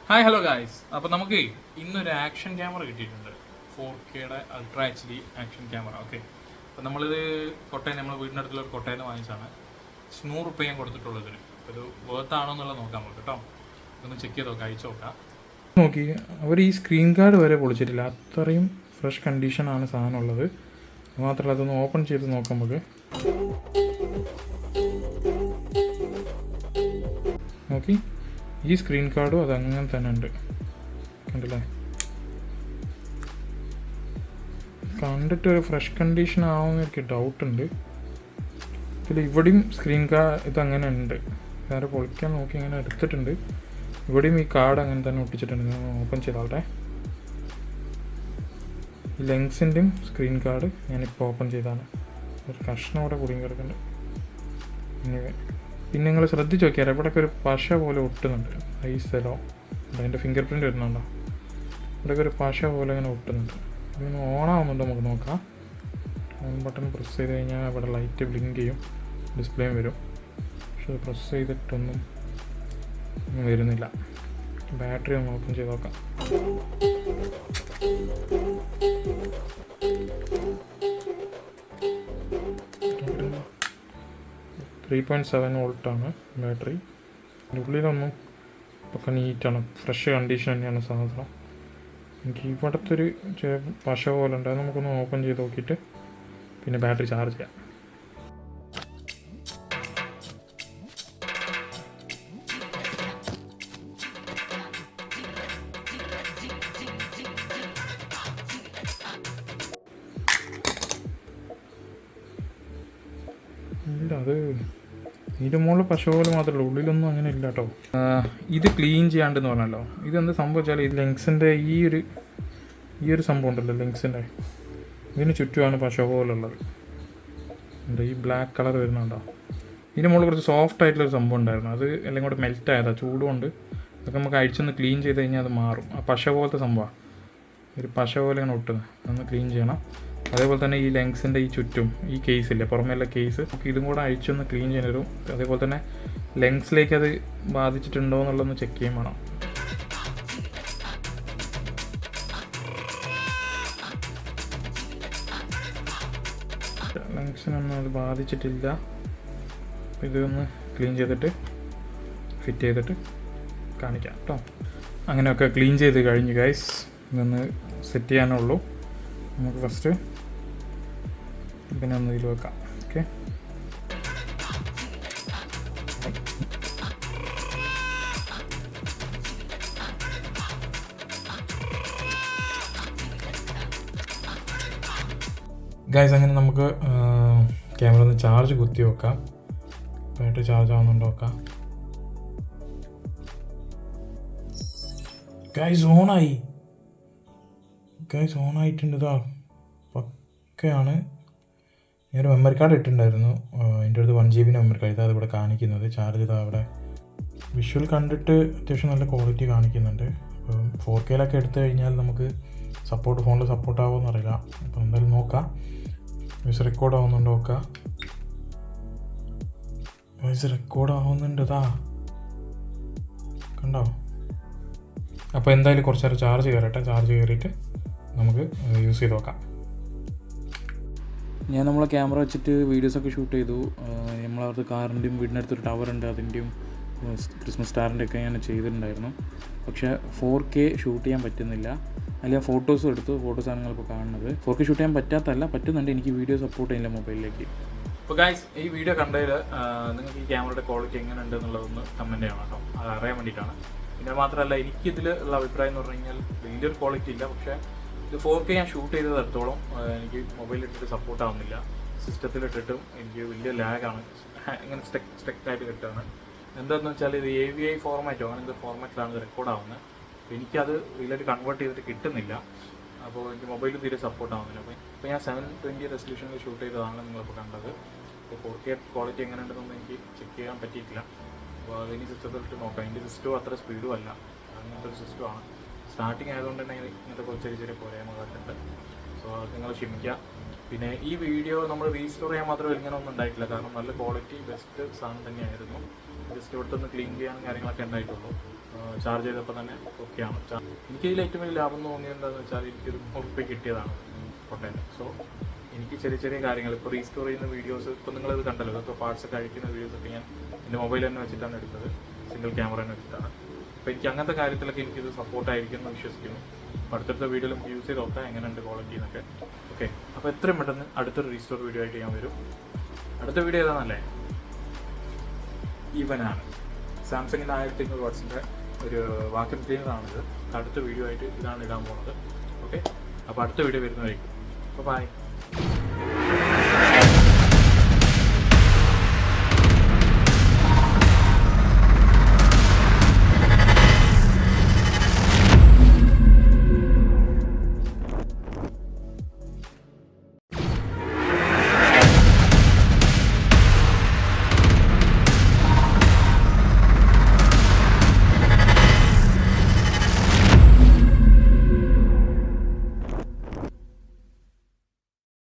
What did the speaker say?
Hi hello guys. അപ്പോൾ നമുക്ക് ഇന്നൊരു ആക്ഷൻ ക്യാമറ കിട്ടിയിട്ടുണ്ട്. 4Kയുടെ ultra HD action camera. Okay, അപ്പോൾ നമ്മളിത് കോട്ടയം, നമ്മുടെ വീടിൻ്റെ അടുത്തുള്ള ഒരു കോട്ടയം വാങ്ങിച്ചാണ്. 100 രൂപ ഞാൻ കൊടുത്തിട്ടുള്ളൂ ഇതിന്. അപ്പോൾ ഇത് വേർത്താണോ എന്നുള്ളത് നോക്കാൻ നമുക്ക് കേട്ടോ. ഒന്ന് ചെക്ക് ചെയ്ത് നോക്കാം, അയച്ചു നോക്കാം. നോക്കി അവർ ഈ സ്ക്രീൻ ഗാർഡ് വരെ പൊളിച്ചിട്ടില്ല, അത്രയും ഫ്രഷ് കണ്ടീഷനാണ് സാധനം ഉള്ളത്. മാത്രമല്ല അതൊന്ന് ഓപ്പൺ ചെയ്ത് നോക്കാം നമുക്ക്. നോക്കി, ഈ സ്ക്രീൻ കാർഡും അതങ്ങനെ തന്നെ ഉണ്ട്, കണ്ടില്ലേ? കണ്ടിട്ട് ഒരു ഫ്രഷ് കണ്ടീഷൻ ആവുമെന്ന് എനിക്ക് ഡൗട്ടുണ്ട്. ഇതിൽ ഇവിടെയും സ്ക്രീൻ കാർഡ് ഇതങ്ങനെ ഉണ്ട്. വേറെ പൊളിക്കാൻ നോക്കി ഇങ്ങനെ എടുത്തിട്ടുണ്ട്. ഇവിടെയും ഈ കാർഡ് അങ്ങനെ തന്നെ ഒട്ടിച്ചിട്ടുണ്ട്. ഞാൻ ഓപ്പൺ ചെയ്തോട്ടെ. ഈ ലെൻസിൻ്റെയും സ്ക്രീൻ കാർഡ് ഞാനിപ്പോൾ ഓപ്പൺ ചെയ്താണ്. ഒരു കഷ്ണം അവിടെ കുടുങ്ങി കിടക്കുന്നുണ്ട്. പിന്നെ നിങ്ങൾ ശ്രദ്ധിച്ച് നോക്കിയാൽ ഇവിടെയൊക്കെ ഒരു പശ പോലെ ഒട്ടുന്നുണ്ട്. ഐസലോ അതിൻ്റെ ഫിംഗർ പ്രിൻ്റ് വരുന്നുണ്ടോ? ഇവിടെയൊക്കെ ഒരു പശ പോലെ ഇങ്ങനെ ഒട്ടുന്നുണ്ട്. ഇതൊന്ന് ഓണാവുന്നുണ്ടോ നമുക്ക് നോക്കാം. ഓൺ ബട്ടൺ പ്രസ് ചെയ്ത് കഴിഞ്ഞാൽ ഇവിടെ ലൈറ്റ് ബ്ലിങ്ക് ചെയ്യും, ഡിസ്പ്ലേയും വരും. പക്ഷെ അത് പ്രസ് ചെയ്തിട്ടൊന്നും വരുന്നില്ല. ബാറ്ററി ഒന്ന് ഓപ്പൺ ചെയ്ത് നോക്കാം. 3.7 വോൾട്ടാണ് ബാറ്ററി. ഉള്ളിലൊന്നും ഒക്കെ നീറ്റാണ്, ഫ്രഷ് കണ്ടീഷൻ തന്നെയാണ് സാധനം. എനിക്ക് ഇവിടുത്തെ ഒരു പശ പോലെ ഉണ്ട്, അത് നമുക്കൊന്ന് ഓപ്പൺ ചെയ്ത് നോക്കിയിട്ട് പിന്നെ ബാറ്ററി ചാർജ് ചെയ്യാം. ഇല്ല, അത് ഇതിൻ്റെ മുകളിൽ പശ പോലെ മാത്രമല്ല, ഉള്ളിലൊന്നും അങ്ങനെ ഇല്ല കേട്ടോ. ഇത് ക്ലീൻ ചെയ്യാണ്ടെന്ന് പറഞ്ഞല്ലോ. ഇതെന്ത് സംഭവം വെച്ചാൽ ഈ ലെങ്സിൻ്റെ ഈ ഒരു സംഭവം ഉണ്ടല്ലോ, ലെങ്സിൻ്റെ ഇതിന് ചുറ്റുമാണ് പശ പോലുള്ളത്. എന്താ ഈ ബ്ലാക്ക് കളർ വരുന്നുണ്ടോ? ഇതിൻ്റെ മുകളിൽ കുറച്ച് സോഫ്റ്റ് ആയിട്ടുള്ളൊരു സംഭവം ഉണ്ടായിരുന്നു, അത് എല്ലാം കൂടെ മെൽറ്റ് ആയതാണ് ചൂടുകൊണ്ട്. അതൊക്കെ നമുക്ക് അഴിച്ചൊന്ന് ക്ലീൻ ചെയ്ത് കഴിഞ്ഞാൽ അത് മാറും. ആ പശ പോലത്തെ സംഭവമാണ്, ഒരു പശ പോലെ ഇങ്ങനെ ഒട്ടുന്നത്. അതൊന്ന് ക്ലീൻ ചെയ്യണം. അതേപോലെ തന്നെ ഈ ലെങ്സിൻ്റെ ഈ ചുറ്റും ഈ കേസില്ലേ, പുറമേയുള്ള കേസ്, നമുക്ക് ഇതും കൂടെ അഴിച്ചൊന്ന് ക്ലീൻ ചെയ്യാൻ വരും. അതേപോലെ തന്നെ ലെങ്സിലേക്ക് അത് ബാധിച്ചിട്ടുണ്ടോ എന്നുള്ളതൊന്ന് ചെക്ക് ചെയ്യാൻ വേണം. ലെങ്സിനൊന്നും അത് ബാധിച്ചിട്ടില്ല. ഇതൊന്ന് ക്ലീൻ ചെയ്തിട്ട് ഫിറ്റ് ചെയ്തിട്ട് കാണിക്കാം കേട്ടോ. അങ്ങനെയൊക്കെ ക്ലീൻ ചെയ്ത് കഴിഞ്ഞു ഗൈസ്. ഇതൊന്ന് സെറ്റ് ചെയ്യാനുള്ളൂ. നമുക്ക് ഫസ്റ്റ് പിന്നെ ഒന്ന് ഇതിൽ വെക്കാം. ഓക്കെ, ഗൈസ് അങ്ങനെ നമുക്ക് ക്യാമറ ഒന്ന് ചാർജ് കുത്തി വെക്കാം. ബാറ്ററി ചാർജ് ആവുന്നുണ്ടോ നോക്കാം. ഗൈസ് ഓണായി, ഓണായിട്ടുണ്ട്. ഇതാ പക്കയാണ്. ഞാനൊരു മെമ്മറി കാർഡ് ഇട്ടിട്ടുണ്ടായിരുന്നു, എൻ്റെ അടുത്ത് 1 GB മെമ്മറി കാർഡ്. ഇതാണ് ഇവിടെ കാണിക്കുന്നത്. ചാർജ് ചെയ്താൽ അവിടെ വിഷ്വൽ കണ്ടിട്ട് അത്യാവശ്യം നല്ല ക്വാളിറ്റി കാണിക്കുന്നുണ്ട്. അപ്പോൾ 4Kയിലൊക്കെ എടുത്തു കഴിഞ്ഞാൽ നമുക്ക് ഫോണിൽ സപ്പോർട്ട് ആവുമെന്ന് അറിയില്ല. അപ്പോൾ എന്തായാലും നോക്കാം. വോയിസ് റെക്കോർഡ് ആവുന്നുണ്ടോ നോക്കാം. വോയിസ് റെക്കോർഡ് ആവുന്നുണ്ട്, ഇതാ കണ്ടോ? അപ്പോൾ എന്തായാലും കുറച്ച് നേരം ചാർജ് കയറട്ടെ. ചാർജ് കയറിയിട്ട് നമുക്ക് യൂസ് ചെയ്ത് നോക്കാം. ഞാൻ നമ്മളെ ക്യാമറ വെച്ചിട്ട് വീഡിയോസൊക്കെ ഷൂട്ട് ചെയ്തു. നമ്മളവിടുത്തെ കാറിൻ്റെയും വീടിൻ്റെ അടുത്തൊരു ടവറുണ്ട്, അതിൻ്റെയും ക്രിസ്മസ് സ്റ്റാറിൻ്റെ ഒക്കെ ഞാൻ ചെയ്തിട്ടുണ്ടായിരുന്നു. പക്ഷേ 4K ഷൂട്ട് ചെയ്യാൻ പറ്റുന്നില്ല. അതിൽ ഞാൻ ഫോട്ടോസും എടുത്തു. ഫോട്ടോസാണ് നിങ്ങളിപ്പോൾ കാണുന്നത്. 4K ഷൂട്ട് ചെയ്യാൻ പറ്റുന്നുണ്ട്. എനിക്ക് വീഡിയോ സപ്പോർട്ട് ചെയ്യില്ല മൊബൈലിലേക്ക്. അപ്പോൾ ഗൈസ്, ഈ വീഡിയോ കണ്ടതിൽ നിങ്ങൾക്ക് ഈ ക്യാമറയുടെ ക്വാളിറ്റി എങ്ങനെ ഉണ്ട് എന്നുള്ളതൊന്ന് കമൻറ്റ് ചെയ്യണം കേട്ടോ. അത് അറിയാൻ വേണ്ടിയിട്ടാണ്. പിന്നെ മാത്രമല്ല, എനിക്കിതിൽ ഉള്ള അഭിപ്രായം എന്ന് പറഞ്ഞു കഴിഞ്ഞാൽ വലിയൊരു ക്വാളിറ്റി ഇല്ല. പക്ഷേ ഇത് 4K ഞാൻ ഷൂട്ട് ചെയ്തതെടുത്തോളം എനിക്ക് മൊബൈലിലിട്ടിട്ട് സപ്പോർട്ട് ആവുന്നില്ല. സിസ്റ്റത്തിലിട്ടിട്ടും എനിക്ക് വലിയ ലാഗാണ്, ഇങ്ങനെ സ്റ്റെക്കായിട്ട് കിട്ടുകയാണ്. എന്താണെന്ന് വെച്ചാൽ ഇത് AVI ഫോർമാറ്റോ അങ്ങനെ എന്തൊരു ഫോർമാറ്റിലാണ് ഇത് റെക്കോർഡ് ആവുന്നത്. അപ്പോൾ എനിക്കത് ഇതിലേക്ക് കൺവേർട്ട് ചെയ്തിട്ട് കിട്ടുന്നില്ല. അപ്പോൾ എനിക്ക് മൊബൈലിൽ തീരെ സപ്പോർട്ട് ആവുന്നില്ല. അപ്പോൾ ഞാൻ 720 റെസൊല്യൂഷനിൽ ഷൂട്ട് ചെയ്തതാണ് നിങ്ങളിപ്പോൾ കണ്ടത്. അപ്പോൾ 4K ക്വാളിറ്റി എങ്ങനെ ഉണ്ടെന്നൊന്നും എനിക്ക് ചെക്ക് ചെയ്യാൻ പറ്റിയിട്ടില്ല. അപ്പോൾ അതിന് സിസ്റ്റത്തിലിട്ട് നോക്കാം. എൻ്റെ സിസ്റ്റവും അത്ര സ്പീഡും അല്ല, അങ്ങനത്തെ ഒരു സിസ്റ്റമാണ്. സ്റ്റാർട്ടിങ് ആയതുകൊണ്ട് തന്നെ ഇങ്ങനത്തെ കുറച്ച് ചെറിയ പോരായ്മകളൊക്കെ. സോ അത് നിങ്ങൾ ക്ഷമിക്കുക. പിന്നെ ഈ വീഡിയോ നമ്മൾ റീസ്റ്റോർ ചെയ്യാൻ മാത്രമേ ഇങ്ങനെ ഒന്നും ഉണ്ടായിട്ടില്ല, കാരണം നല്ല ക്വാളിറ്റി ബെസ്റ്റ് സാധനം തന്നെയായിരുന്നു. ജസ്റ്റ് ഇവിടുത്തെ ഒന്ന് ക്ലീൻ ചെയ്യാനും കാര്യങ്ങളൊക്കെ ഉണ്ടായിട്ടുള്ളൂ. ചാർജ് ചെയ്തപ്പോൾ തന്നെ ഓക്കെയാണ്. എനിക്കിതിൽ ഏറ്റവും വലിയ ലാഭം തോന്നിയത് എന്താണെന്ന് വെച്ചാൽ എനിക്കൊരു 100 രൂപ കിട്ടിയതാണ് പൊട്ടേന്. സോ എനിക്ക് ചെറിയ ചെറിയ കാര്യങ്ങൾ ഇപ്പോൾ റീസ്റ്റോർ ചെയ്യുന്ന വീഡിയോസ്, ഇപ്പോൾ നിങ്ങളിത് കണ്ടല്ലോ, ഇപ്പോൾ പാർട്സ് ഒക്കെ അഴിക്കുന്ന വീഡിയോസൊക്കെ ഞാൻ എൻ്റെ മൊബൈൽ തന്നെ വെച്ചിട്ടാണ് എടുത്തത്, സിംഗിൾ ക്യാമറ തന്നെ വെച്ചിട്ടാണ്. അപ്പോൾ എനിക്ക് അങ്ങനത്തെ കാര്യത്തിലൊക്കെ എനിക്കിത് സപ്പോർട്ടായിരിക്കും എന്ന് വിശ്വസിക്കുന്നു. അപ്പോൾ അടുത്തടുത്ത വീഡിയോയിൽ നമുക്ക് യൂസ് ചെയ്ത് നോക്കാം എങ്ങനെയുണ്ട് ക്വാളിറ്റി എന്നൊക്കെ. ഓക്കെ, അപ്പോൾ എത്രയും പെട്ടെന്ന് അടുത്തൊരു റീസ്റ്റോർ വീഡിയോ ആയിട്ട് ഞാൻ വരും. അടുത്ത വീഡിയോ ഏതാണെന്നല്ലേ, ഇവനാണ് സാംസങ്ങിൻ്റെ 1500 വാട്ട്സിൻ്റെ ഒരു വാക്യൂം ക്ലീനറാണിത്. അടുത്ത വീഡിയോ ആയിട്ട് ഇതാണ് ഇടാൻ പോകുന്നത്. ഓക്കെ, അപ്പോൾ അടുത്ത വീഡിയോ വരുന്നതായിരിക്കും. അപ്പോൾ ബൈ.